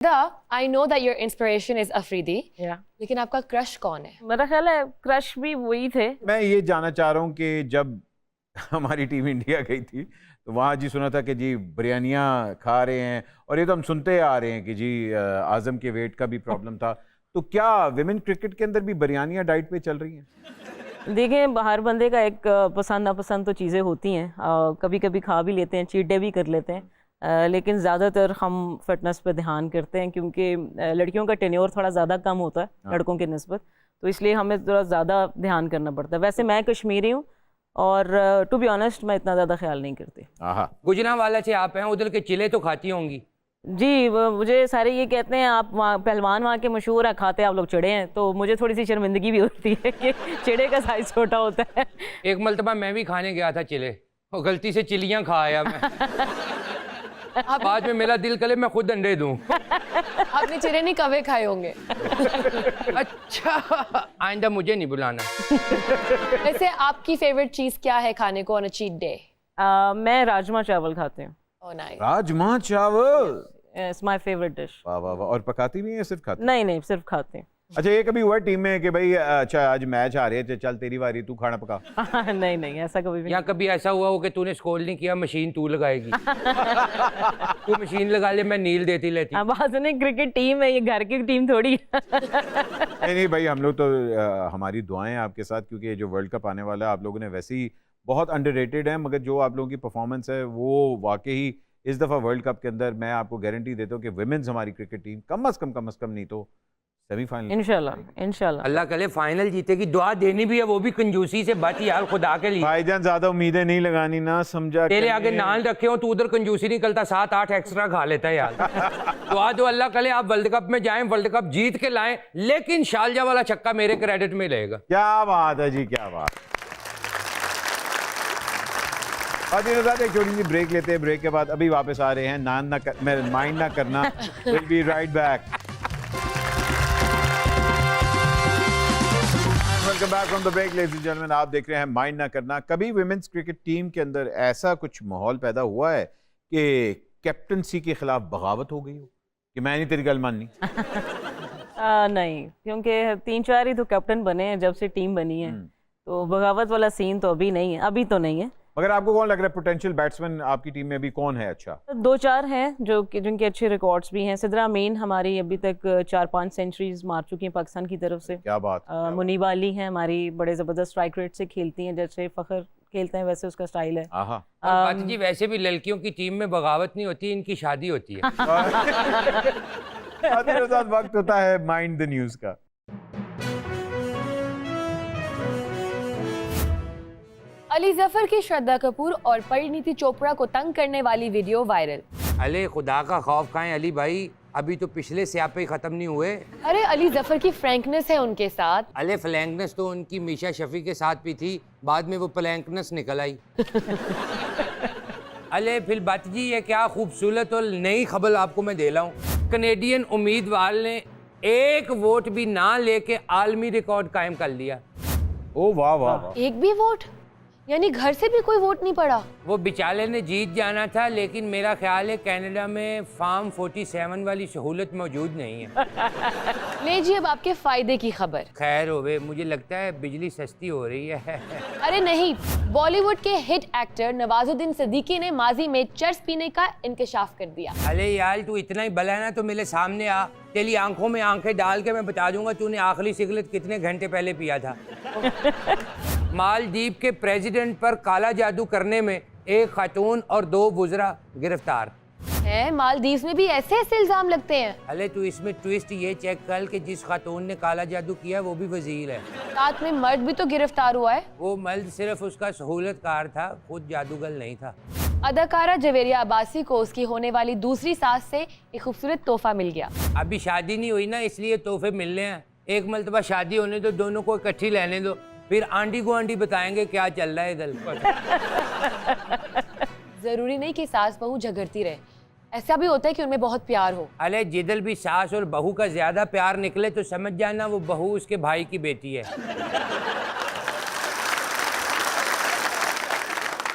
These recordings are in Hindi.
I know that your inspiration is Afridi, लेकिन आपका क्रश कौन है? मेरा ख्याल है क्रश भी वही थे। मैं ये जानना चाह रहा हूँ कि जब हमारी टीम इंडिया गई थी तो वहाँ जी सुना था कि जी बिरयानियाँ खा रहे हैं, और ये तो हम सुनते आ रहे हैं कि जी आजम के वेट का भी प्रॉब्लम था, तो क्या विमेन क्रिकेट के अंदर भी बिरयानियाँ डाइट पे चल रही हैं? देखिए, हर बंदे का एक पसंद नापसंद तो चीज़ें होती हैं, कभी कभी खा भी लेते हैं, चीट डे भी कर लेते हैं, लेकिन ज़्यादातर हम फिटनेस पे ध्यान करते हैं क्योंकि लड़कियों का टेन्योर थोड़ा ज़्यादा कम होता है लड़कों के निस्बत, तो इसलिए हमें थोड़ा ज़्यादा ध्यान करना पड़ता है। वैसे मैं कश्मीरी हूँ और टू बी ऑनेस्ट मैं इतना ज़्यादा ख्याल नहीं करती। गुजरांवाला से आप हैं, उधर के चिले तो खाती होंगी? जी, मुझे सारे ये कहते हैं आप वहाँ पहलवान वहाँ के मशहूर है, खाते आप लोग चिड़े हैं, तो मुझे थोड़ी सी शर्मिंदगी भी होती है कि चिड़े का साइज छोटा होता है। एक मरतबा मैं भी खाने गया था चिले, और गलती से चिलियाँ खा आया मैं। बाद में मेरा दिल करे मैं खुद अंडे दूं। आपने चिड़े नहीं कवे खाए होंगे। अच्छा, आइंदा मुझे नहीं बुलाना। वैसे आपकी फेवरेट चीज क्या है खाने को ऑन अ चीट डे? मैं राजमा चावल खाती हूँ। Oh, nice. राजमा चावल इट्स माय फेवरेट डिश। वाह वाह वाह। और पकाती भी हैं सिर्फ खाती? नहीं, सिर्फ खाते हैं। अच्छा, ये कभी हुआ टीम में कि भाई अच्छा आज मैच आ रहे थे, चल तेरी बारी, तू खाना पका? नहीं, ऐसा कभी भी। या कभी ऐसा हुआ हो कि तूने स्कोर नहीं किया, मशीन तू लगाएगी? तू मशीन लगा ले, मैं नील देती लेती। अब बात नहीं, क्रिकेट टीम है, ये घर की टीम थोड़ी। नहीं भाई, हम लोग तो हमारी दुआएं आपके साथ, क्योंकि ये जो वर्ल्ड कप आने वाला है आप लोगों ने वैसे ही बहुत अंडररेटेड है, मगर जो आप लोगों की परफॉर्मेंस है वो वाकई इस दफ़ा वर्ल्ड कप के अंदर मैं आपको गारंटी देता हूँ कि विमेंस हमारी क्रिकेट टीम कम अज़ कम नहीं तो सेमीफाइनल इंशाल्लाह अल्लाह करे फाइनल जीतेगी। दुआ देनी भी है, वो भी कंजूसी से बात यार, खुदा के लिए। भाईजान ज्यादा उम्मीदें नहीं लगानी ना, समझा? तेरे आगे नाल रखे हो, तू उधर कंजूसी नहीं करता, 7-8 एक्स्ट्रा खा लेता है यार। दुआ दो अल्लाह करे आप वर्ल्ड कप में जाएं, वर्ल्ड कप जीत के लाएं, लेकिन शारजा वाला छक्का मेरे क्रेडिट में रहेगा। क्या बात है जी, क्या बात। और एक छोटी सी ब्रेक लेते हैं, ब्रेक के बाद अभी वापस आ रहे हैं। माइंड ना करना, will be right back. Welcome back from the break ladies and gentleman, आप देख रहे हैं माइंड ना करना। कभी विमेंस क्रिकेट टीम के अंदर ऐसा कुछ माहौल पैदा हुआ है कि कैप्टनसी के खिलाफ बगावत हो गई हो कि मैं नहीं तेरी गल माननी? नहीं, क्योंकि 3-4 ही तो कैप्टन बने हैं जब से टीम बनी है, तो बगावत वाला सीन तो अभी नहीं है, अभी तो नहीं है। मगर आपको कौन लग रहा है पोटेंशियल बैट्समैन आपकी टीम में अभी कौन है? अच्छा, 2-4 हैं जिनके अच्छे रिकॉर्ड्स भी हैं। सिद्रा अमीन हमारी अभी तक 4-5 सेंचुरीज मार चुकी हैं पाकिस्तान की तरफ से। क्या बात। मुनीबा अली हैं हमारी, बड़े ज़बरदस्त स्ट्राइक रेट से खेलती हैं, जैसे फ़खर खेलते हैं वैसे उसका स्टाइल है। बात जी, वैसे भी लड़कियों की टीम में बगावत नहीं होती, इनकी शादी होती है। वक्त होता है माइंड द न्यूज़ का। अली जफर की श्रद्धा कपूर और परिणीति चोपड़ा को तंग करने वाली वीडियो वायरल। अले खुदा का खौफ खाएं अली भाई, अभी तो पिछले स्यापे खत्म नहीं हुए। अरे अली जफर की फ्रैंकनेस है उनके साथ। अले फ्लैंकनेस तो उनकी मीशा शफी के साथ भी थी, बाद में वो प्लैंकनेस निकल आई। अले फिर बात जी, ये क्या खूबसूरत और नई खबर आपको मैं दे रहा हूँ। कनेडियन उम्मीदवार ने 1 वोट भी ना लेके आलमी रिकॉर्ड कायम कर लिया। ओ वाह वाह। एक भी वोट? यानी घर से भी कोई वोट नहीं पड़ा? वो बेचारे ने जीत जाना था, लेकिन मेरा ख्याल है कनाडा में फार्म 47 वाली सहूलत मौजूद नहीं है। ले जी, अब आपके फायदे की खबर। खैर होवे, मुझे लगता है बिजली सस्ती हो रही है। अरे नहीं, बॉलीवुड के हिट एक्टर नवाजुद्दीन सिद्दीकी ने माजी में चर्स पीने का इंकशाफ कर दिया। अरे यार, तू इतना ही बला है ना तो मेरे सामने आ, तेरी आंखों में आंखें डाल के मैं बता दूंगा तूने आखिरी सिगरेट कितने घंटे पहले पिया था। मालदीव के प्रेसिडेंट पर काला जादू करने में 1 खातून और 2 वुज़रा गिरफ्तार है। मालदीव में भी ऐसे इल्जाम लगते हैं? अले तू इसमें ट्विस्ट ये चेक कर कि जिस खातून ने काला जादू किया वो भी वजीर है, साथ में मर्द भी तो गिरफ्तार हुआ है। वो मर्द सिर्फ उसका सहूलतकार था, खुद जादूगर नहीं था। अदाकारा जवेरिया अब्बासी को उसकी होने वाली दूसरी सास से एक खूबसूरत तोहफा मिल गया। अभी शादी नहीं हुई ना, इसलिए तोहफे मिलने हैं। एक मरतबा शादी होने दो, दोनों को इकट्ठी लेने दो, फिर आंटी को आंटी बताएंगे क्या चल रहा है इधर। जरूरी नहीं कि सास बहू झगड़ती रहे, ऐसा भी होता है कि उनमें बहुत प्यार हो। अरे जिधर भी सास और बहू का ज्यादा प्यार निकले तो समझ जाना वो बहू उसके भाई की बेटी है।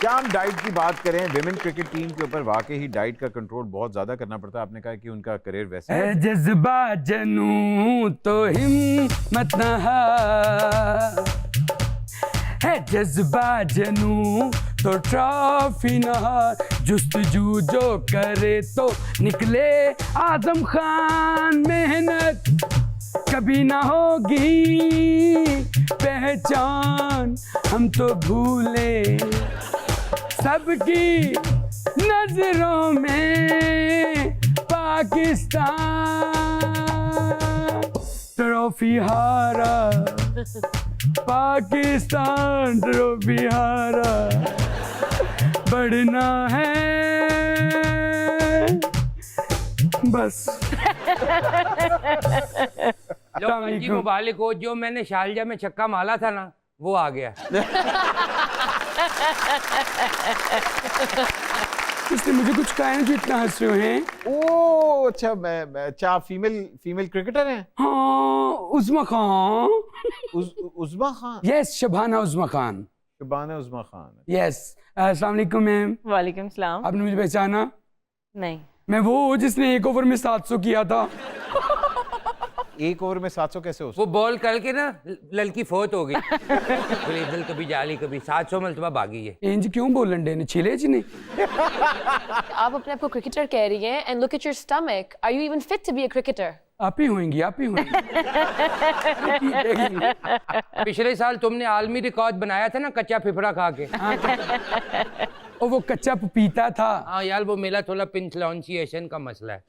क्या हम डाइट की बात करें, विमेन क्रिकेट टीम के ऊपर वाकई ही डाइट का कंट्रोल बहुत ज्यादा करना पड़ता है। आपने कहा कि उनका करियर वैसे है जज्बा जनू तो हिम्मत न है जज्बा जनू तो ट्रॉफी न जुस्तजू जो करे तो निकले आजम खान। मेहनत कभी ना होगी पहचान, हम तो भूले सबकी नजरों में पाकिस्तान। ट्रॉफी हारा पाकिस्तान, ट्रॉफी हारा, बढ़ना है बस। लो जी मुबालिक हो, जो मैंने शारजा में छक्का मारा था ना वो आ गया। इसने मुझे कुछ कहा है जो इतना हंस रहे हैं। ओ अच्छा, मैं अच्छा, आप फीमेल क्रिकेटर हैं? हाँ, उज़्मा खान। उज़्मा खान? यस, शबाना उज़्मा खान। शबाना उज़्मा खान। यस, अस्सलाम वालेकुम मैम। वालेकुम सलाम। आपने मुझे पहचाना? नहीं। मैं वो जिसने एक ओवर में 700 किया था। एक ओवर में 700 कैसे हो सकता? वो बॉल करके ना लड़की फोत हो गई। दिल कभी जाली कभी 700 मरतबा भागी है। इंज क्यों बोलन डे ने छिले जी ने? आप अपने आप को क्रिकेटर कह रही हैं and look at your stomach, are you even fit to be a cricketer? आप ही होंगी, आप ही होंगी। पिछले साल तुमने आलमी रिकॉर्ड बनाया था ना कच्चा फिफड़ा खा के। और वो कच्चा पपीता था। हाँ यार, वो मेरा थोड़ा पिंथलॉन्सिएशन का मसला है।